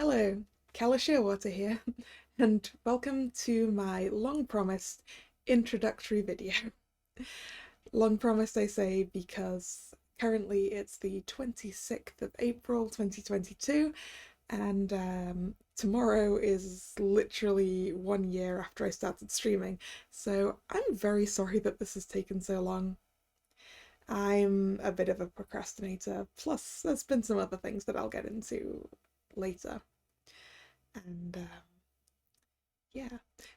Hello, Kalla Shearwater here, and welcome to my long-promised introductory video. Long promised, I say, because currently it's the 26th of April 2022, and tomorrow is literally 1 year after I started streaming, so I'm very sorry that this has taken so long. I'm a bit of a procrastinator, plus there's been some other things that I'll get into later. And yeah,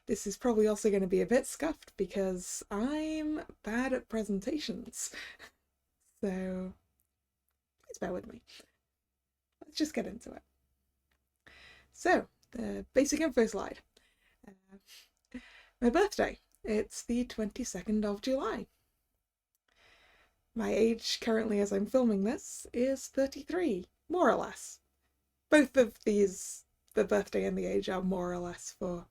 this is probably also going to be a bit scuffed because I'm bad at presentations. So please bear with me. Let's just get into it. So, the basic info slide. My birthday. It's the 22nd of July. My age currently as I'm filming this is 33, more or less. Both of these, the birthday and the age, are more or less for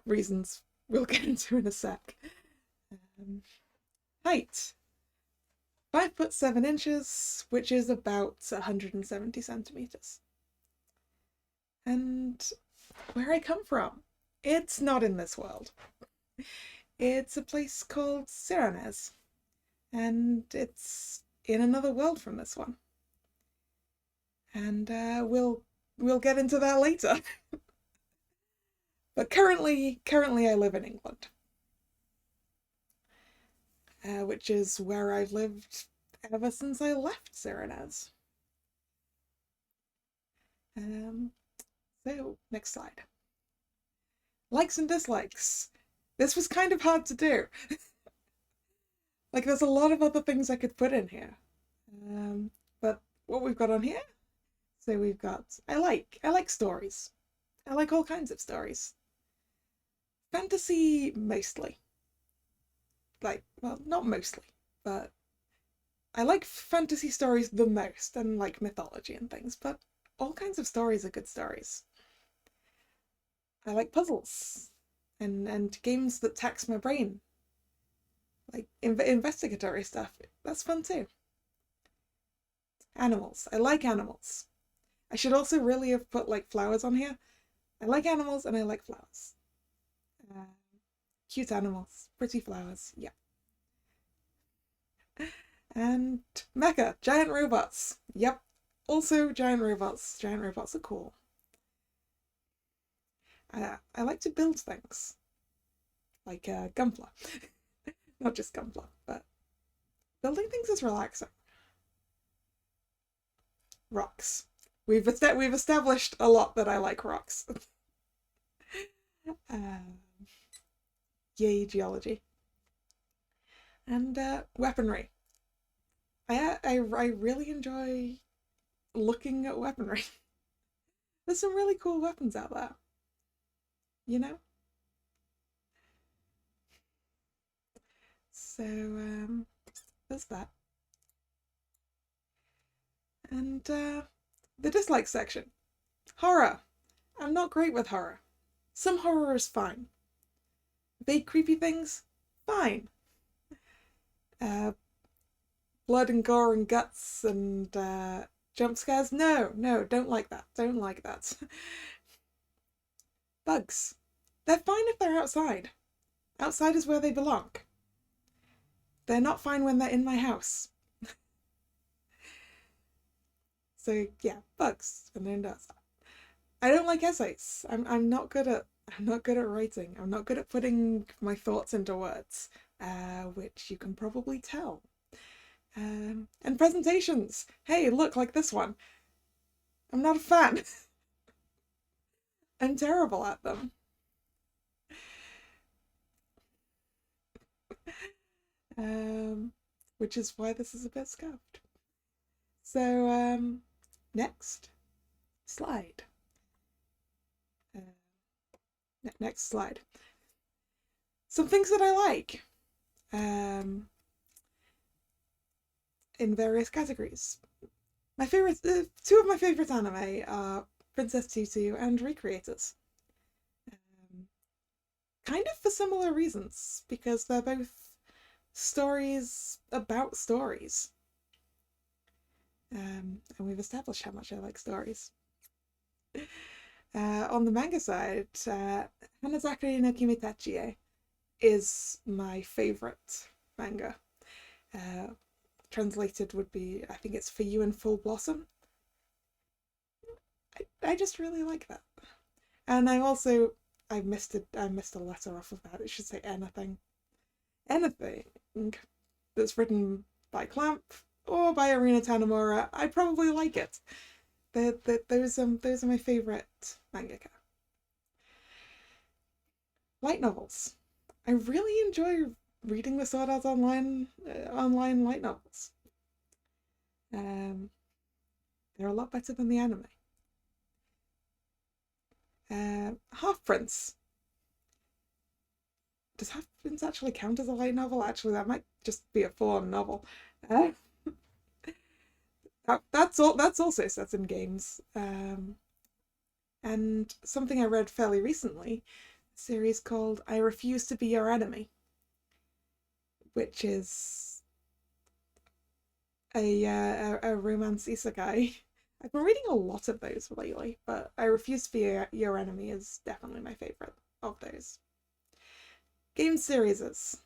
reasons we'll get into in a sec. Height. 5'7", which is about 170 centimeters. And where I come from, it's not in this world. It's a place called Miscellaneous, and it's in another world from this one. And we'll get into that later. But currently I live in England, which is where I've lived ever since I left Cyrenaz. So, next slide. Likes and dislikes. This was kind of hard to do. Like, there's a lot of other things I could put in here. But what we've got on here, so we've got, I like stories. I like all kinds of stories. Fantasy, mostly. Like, well, not mostly, but I like fantasy stories the most, and like mythology and things, but all kinds of stories are good stories. I like puzzles and games that tax my brain, like investigatory stuff. That's fun too. Animals. I like animals. I should also really have put like flowers on here. I like animals and I like flowers. Cute animals, pretty flowers, yeah. And mecha, giant robots. Yep, also giant robots. Giant robots are cool. I like to build things, like Gunpla. Not just Gunpla, but building things is relaxing. Rocks. We've established a lot that I like rocks. Yay, geology. And weaponry. I really enjoy looking at weaponry. There's some really cool weapons out there, you know? So, there's that. And the dislike section. Horror. I'm not great with horror. Some horror is fine. Big creepy things? Fine. Blood and gore and guts and jump scares? No, don't like that. Don't like that. Bugs. They're fine if they're outside. Outside is where they belong. They're not fine when they're in my house. So yeah, bugs and indoors. I don't like essays. I'm not good at writing. I'm not good at putting my thoughts into words, which you can probably tell. And presentations. Hey, look, like this one. I'm not a fan. I'm terrible at them. Which is why this is a bit scuffed. So, next slide. Next slide. Some things that I like. In various categories. My favorite, two of my favorite anime are Princess Tutu and Recreators. Kind of for similar reasons, because they're both stories about stories. And we've established how much I like stories. On the manga side, Hanazakari no Kimitachie is my favorite manga. Uh, Translated would be, I think it's For You in Full Blossom. I just really like that. And I missed a letter off of that. It should say anything. Anything that's written by Clamp or by Arina Tanamura, I probably like it. Those are my favourite mangaka. Light novels. I really enjoy reading the Sword Art Online light novels. Um, they're a lot better than the anime. Half Prince. Does Half Prince actually count as a light novel? Actually, that might just be a full-on novel. Uh, that's also set in games. And something I read fairly recently, a series called I Refuse to Be Your Enemy, which is a romance isekai. I've been reading a lot of those lately, but I Refuse to Be Your Enemy is definitely my favorite of those. Game series.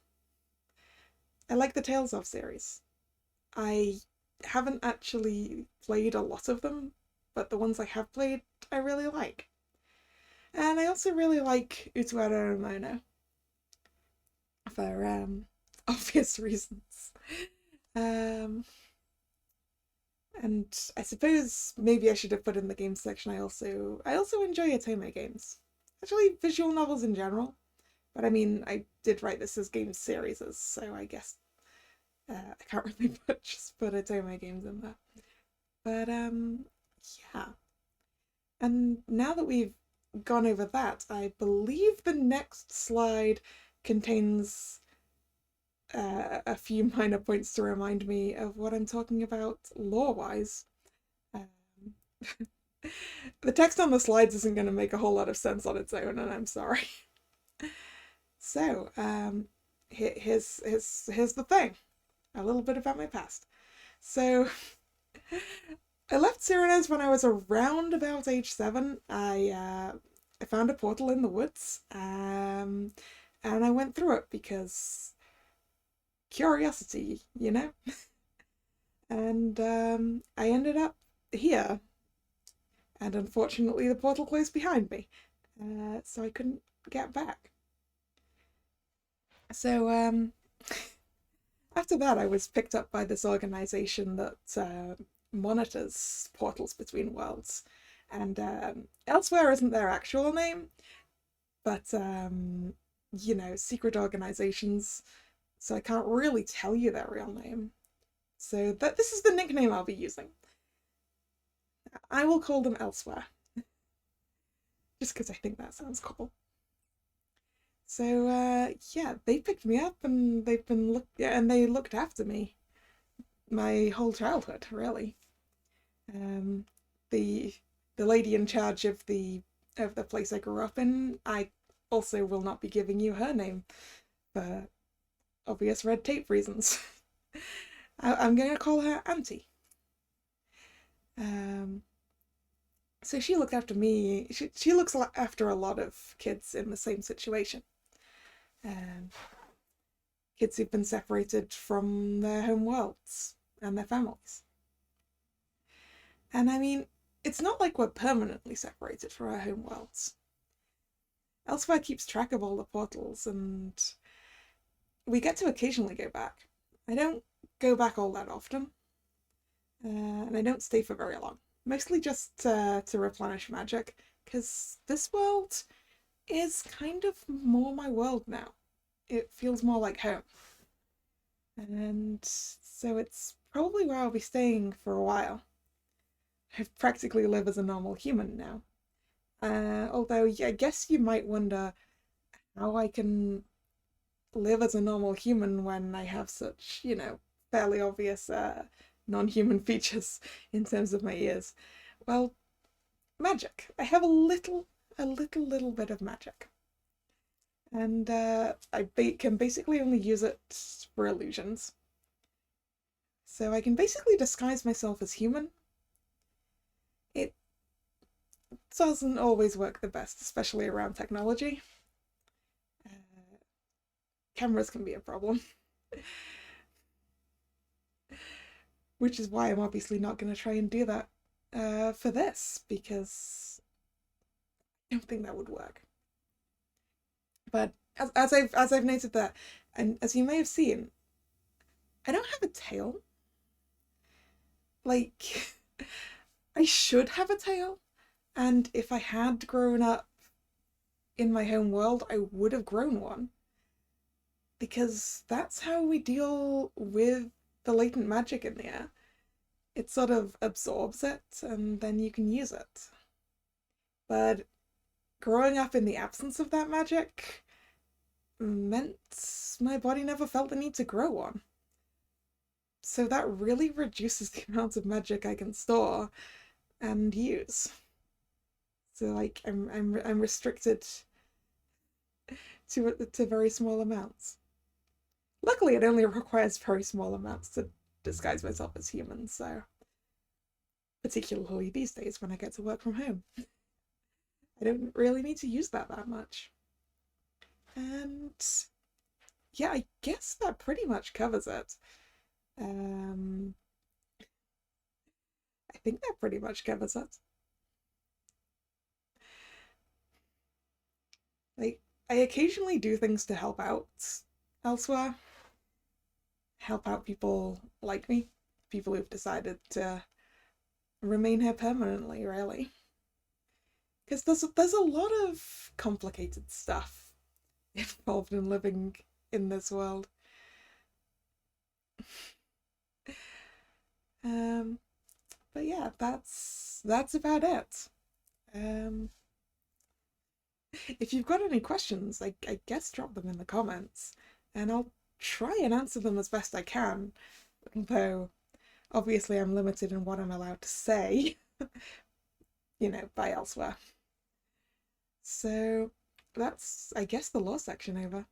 I like the Tales of series. I haven't actually played a lot of them, but the ones I have played, I really like. And I also really like Utuara Mono for obvious reasons. Um, and I suppose maybe I should have put in the games section. I also enjoy Otome games. Actually, visual novels in general. But I mean, I did write this as game series, so I guess I can't really just put Otome games in there. But yeah. And now that we've gone over that, I believe the next slide contains a few minor points to remind me of what I'm talking about lore-wise. Um, the text on the slides isn't going to make a whole lot of sense on its own, and I'm sorry. So, here's the thing. A little bit about my past. So, I left Cyrano's when I was around about age 7. I found a portal in the woods, and I went through it because curiosity, you know? And I ended up here, and unfortunately the portal closed behind me, so I couldn't get back. So after that, I was picked up by this organization that monitors portals between worlds, and Elsewhere isn't their actual name, but you know, secret organizations, so I can't really tell you their real name. So this is the nickname I'll be using. I will call them Elsewhere, just because I think that sounds cool. So yeah, they picked me up and they looked after me my whole childhood, really. Um, the the lady in charge of the place I grew up in, I also will not be giving you her name for obvious red tape reasons. I'm going to call her Auntie. Um, so she looked after me. She looks after a lot of kids in the same situation. Um, Kids who've been separated from their home worlds and their families. And I mean, it's not like we're permanently separated from our home worlds. Elsewhere keeps track of all the portals, and we get to occasionally go back. I don't go back all that often, and I don't stay for very long. Mostly just to replenish magic, because this world is kind of more my world now. It feels more like home. And so it's probably where I'll be staying for a while. I practically live as a normal human now. Although, yeah, I guess you might wonder how I can live as a normal human when I have such, you know, fairly obvious non-human features in terms of my ears. Well, magic. I have a little bit of magic. And can basically only use it for illusions. So I can basically disguise myself as human. It doesn't always work the best, especially around technology. Uh, Cameras can be a problem, which is why I'm obviously not going to try and do that for this, because I don't think that would work. But as I've noted that, and as you may have seen, I don't have a tail. Like, I should have a tail, and if I had grown up in my home world, I would have grown one. Because that's how we deal with the latent magic in the air. It sort of absorbs it, and then you can use it. But growing up in the absence of that magic meant my body never felt the need to grow one. So that really reduces the amount of magic I can store and use. So like I'm restricted to very small amounts. Luckily, it only requires very small amounts to disguise myself as human, so particularly these days when I get to work from home, I don't really need to use that much. And yeah, I guess that pretty much covers it. Um, I think that pretty much covers it. Like, I occasionally do things to help out elsewhere, help out people like me, people who've decided to remain here permanently, really. Because there's a lot of complicated stuff involved in living in this world. Um, but yeah, that's about it. Um, if you've got any questions, I guess drop them in the comments, and I'll try and answer them as best I can. Though obviously I'm limited in what I'm allowed to say, by elsewhere. So that's, I guess, the law section over.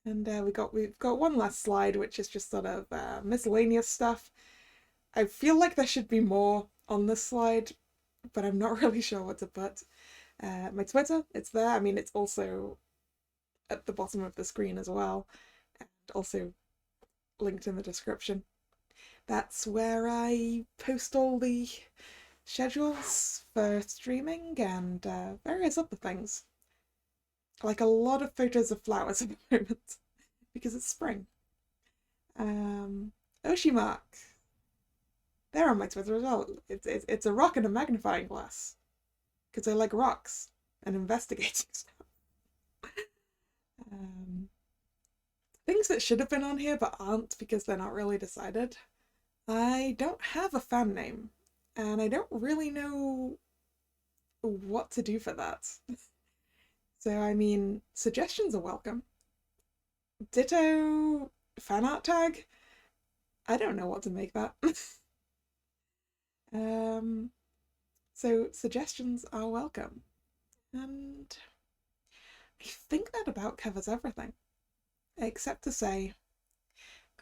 And we've got one last slide, which is just sort of miscellaneous stuff. I feel like there should be more on this slide, but I'm not really sure what to put. My Twitter, it's there. I mean, it's also at the bottom of the screen as well, and also linked in the description. That's where I post all the schedules for streaming and various other things. Like a lot of photos of flowers at the moment because it's spring. Oshimark, they're on my Twitter as well. It's a rock and a magnifying glass because I like rocks and investigating stuff. Things that should have been on here but aren't because they're not really decided. I don't have a fan name, and I don't really know what to do for that. So, I mean, suggestions are welcome. Ditto fan art tag. I don't know what to make that. So suggestions are welcome. And I think that about covers everything. Except to say,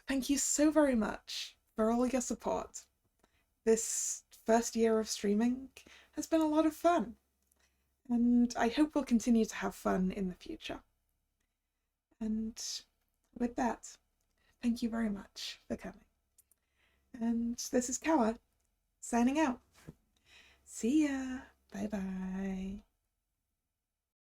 thank you so very much for all your support. This first year of streaming has been a lot of fun, and I hope we'll continue to have fun in the future. And with that, thank you very much for coming. And this is Kalla, signing out. See ya. Bye bye.